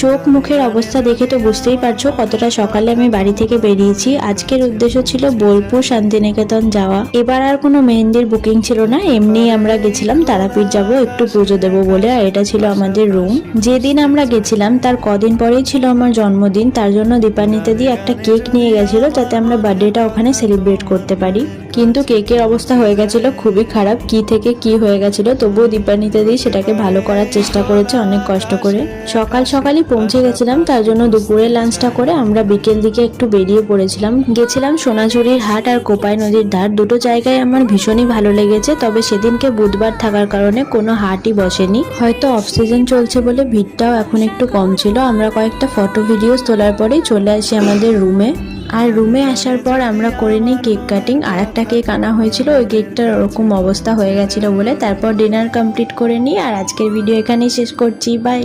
চোখ মুখের অবস্থা দেখে তো বুঝতেই পারছো কতটা সকালে আমি বাড়ি থেকে বেরিয়েছি। আজকের উদ্দেশ্য ছিল বোলপুর শান্তিনিকেতন যাওয়া। এবার আর কোনো মেহেন্দির বুকিং ছিল না, এমনি আমরা গেছিলাম তারাপীঠ যাব একটু পুজো দেবো বলে। আর এটা ছিল আমাদের রুম। যেদিন আমরা গেছিলাম তার কদিন পরেই ছিল আমার জন্মদিন, তার জন্য দীপান্বিতা দি একটা কেক নিয়ে গেছিল যাতে আমরা বার্থডেটা ওখানে সেলিব্রেট করতে পারি। কিন্তু কেকের অবস্থা হয়ে গেছিল খুবই খারাপ, কি থেকে কি হয়ে গেছিল, তবুও দীপান্বিতা দি সেটাকে ভালো করার চেষ্টা করেছে অনেক কষ্ট করে। সকাল সকালই পৌঁছে গেছিলাম, তার জন্য দুপুরে লাঞ্চটা করে আমরা বিকেল দিকে একটু বেরিয়ে পড়েছিলাম। গেছিলাম সোনাঝুরির হাট আর কোপাই নদীর ধার, দুটো জায়গায় আমার ভীষণই ভালো লেগেছে। তবে সেদিনকে বুধবার থাকার কারণে কোনো হাটই বসেনি, হয়তো অফ সিজন চলছে বলে ভিড়টাও এখন একটু কম ছিল। আমরা কয়েকটা ফটো ভিডিওস তোলার পরেই চলে আসি আমাদের রুমে। আর রুমে আসার পর আমরা করে নিই কেক কাটিং। আর একটা কেক আনা হয়েছিল, ওই কেকটার ওরকম অবস্থা হয়ে গেছিল বলে তারপর ডিনার কমপ্লিট করে নিই। আর আজকের ভিডিও এখানেই শেষ করছি, বাই।